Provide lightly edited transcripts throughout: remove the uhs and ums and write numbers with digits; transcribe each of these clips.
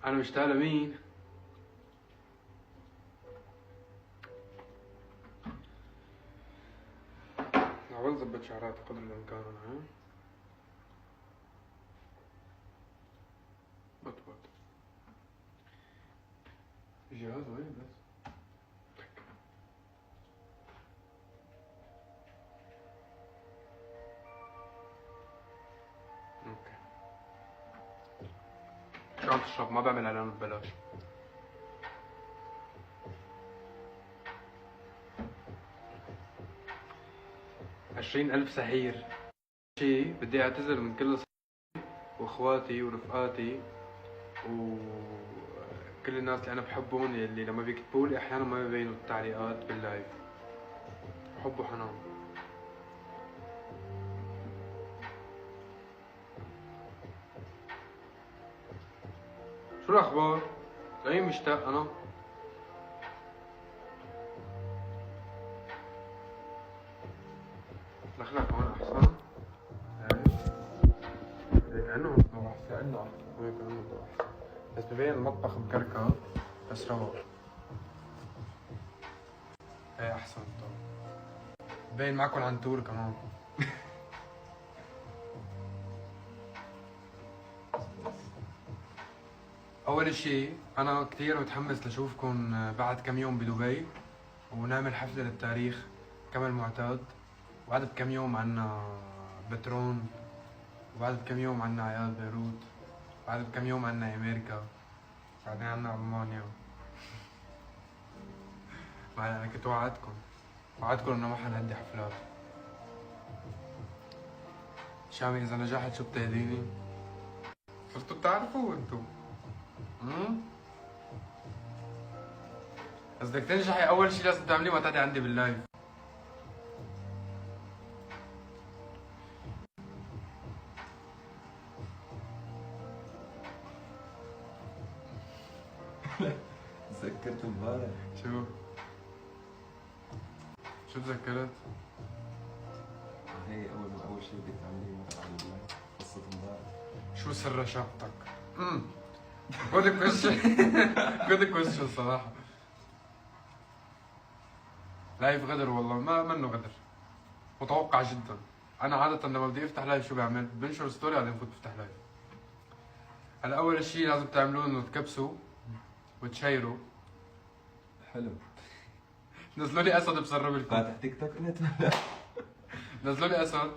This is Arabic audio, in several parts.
انا مشتاق لمين؟ حاول ظبط شعراتي قدر الامكان انا. بط جهاز وين بس؟ اوكي. شو عم تشرب؟ ما بعمل اعلان ببلاش. عشرين ألف سحير. شي بدي اعتذر من كل اصحابي واخواتي ورفقاتي وكل الناس اللي انا بحبهم، اللي لما بيكتبوا لي احيانا ما بيبينوا التعليقات باللايف. حب وحنان. شو الاخبار؟ لمين مشتاق انا؟ دخلك هون احسن. كأنه مطبخ احسن. كأنه مطبخ احسن، بس ببين المطبخ مكركب بس روق. ايه احسن طبعا. ببين معكم عن تور كمان. اول شيء انا كثير متحمس لشوفكم بعد كم يوم بدبي، ونعمل حفلة للتاريخ كما المعتاد. وبعد بكم يوم عنا بترون، وبعد بكم يوم عنا عيال بيروت، وبعد بكم يوم عنا امريكا، بعدين عنا المانيا. انا كنت وعدتكم انه ما حنهدي حفلات. شامي اذا نجحت شو بتهديني؟ صرتوا بتعرفوا انتو. بس بدك تنجحي اول شي لازم تعمليه ما تقعدي عندي باللايف. تذكرت امبارح. شو تذكرت؟ هي اول شيء بدك تعمليه ما تقعدي باللايف، قصة امبارح. شو سر رشاقتك؟ جود كويشن. جود كويشن صراحة. لايف غدر والله، ما منه غدر، متوقع جدا. انا عادة لما بدي افتح لايف شو بعمل؟ بنشر ستوري بعدين بفوت بفتح لايف. هلا اول شيء لازم تعملوه انه تكبسوا وتشيروا. حلو. نزلوا لي اسد بسرب لكم. فاتح تيك توك انت؟ نزلوا لي اسد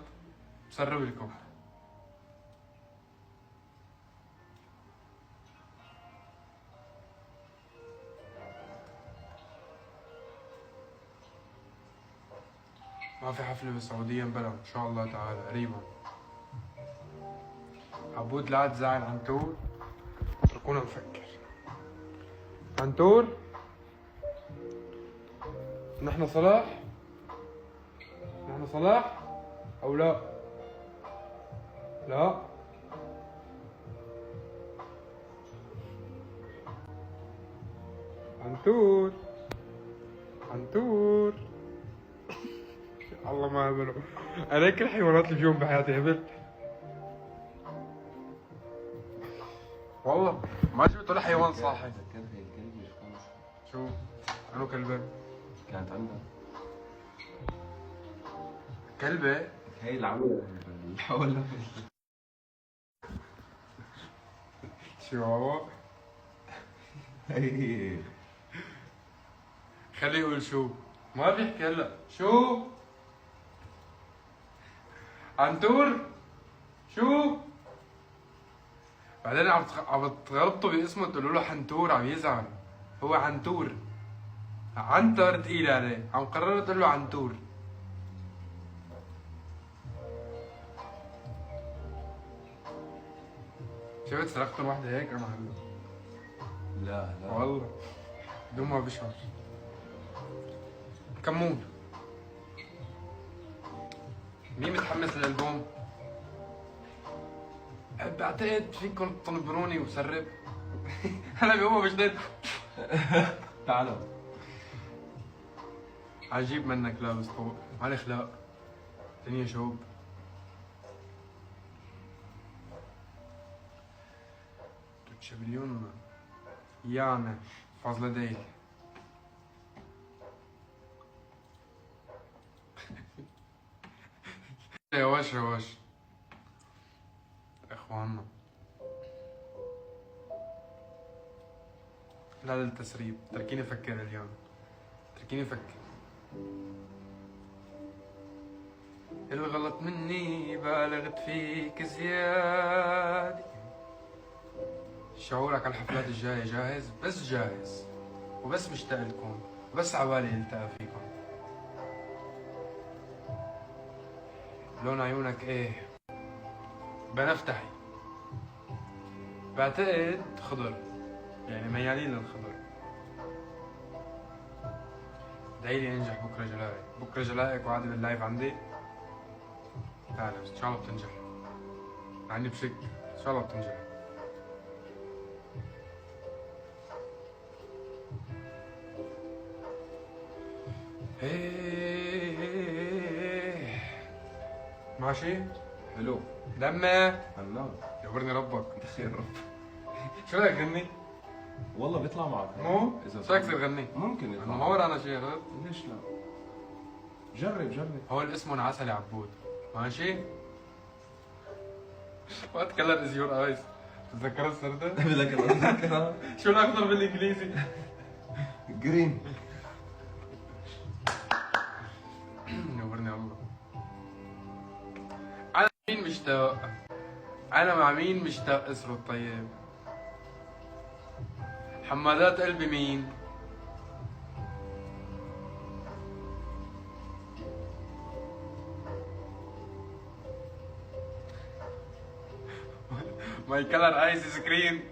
بسرب لكم. ما في حفلة بالسعودية مبلا ان شاء الله تعالى قريبا. عبود لا تزعل عنتور، اتركونا نفكر. عنتور نحن صلاح؟ نحن صلاح او لا؟ لا. عنتور الله ما هبله. انا كل الحيوانات اللي فيهم بحياتي هبل والله. ما جبت ولا حيوان صاحي. ذكرت هي الكلبة شو كان اسمها؟ شو؟ انو كلبة؟ كانت عندها كلبة؟ هي اللي عملت ولا شو؟ هي خليه يقول شو. ما بيحكي هلا. شو؟ عنتور؟ شو؟ بعدين عم تغلطوا باسمه تقولوا له حنتور، عم يزعل. هو عنتور. عنتر تقيل عليه، عم قرروا تقول له عنتور. شفت سرقتهم وحده هيك انا هلا. لا والله بدون ما بشعر. كمون. مين متحمس للالبوم؟ بعتقد فيكم تنبروني وسرب. هلا بيومها بجدد. تعالوا عجيب منك لابس فوق، على اخلاق. دنيا شوب. تشابليون يانا فاصلة ديل. روش روش اخواننا. لا للتسريب، تركيني افكر اليوم، تركيني افكر. الغلط مني بالغت فيك زيادة. شعورك على الحفلات الجاية جاهز؟ بس جاهز وبس مشتاق لكم وبس عبالي التقى فيكم. لون عيونك ايه؟ بنفتحي، بعتقد خضر، يعني ميالين للخضر. ادعيلي انجح بكره جلائك، بكره جلائك وعادي باللايف عندي. تعال بس ان شاء الله بتنجح، عندي بشك ان شاء الله بتنجح. ايه ماشي حلو. دمه هلا يغفرني ربك. انت خير رب. شو بدك غني؟ والله بيطلع معك مو؟ اذا شو بدك تصير غني؟ ممكن يطلع انه ما ورانا شيء. عرفت؟ ليش لا؟ جرب جرب. هول اسمه عسل عبود، ماشي؟ وات كلر از يور ايز؟ تتذكر السردة؟ بدك اتذكرها؟ شو الاخضر بالانجليزي؟ جرين. نورني الله. انا مين مشتاق؟ انا مع مين مشتاق اسرد طيب؟ حمادات قلبي مين؟ ماي كلر ايز سكرين.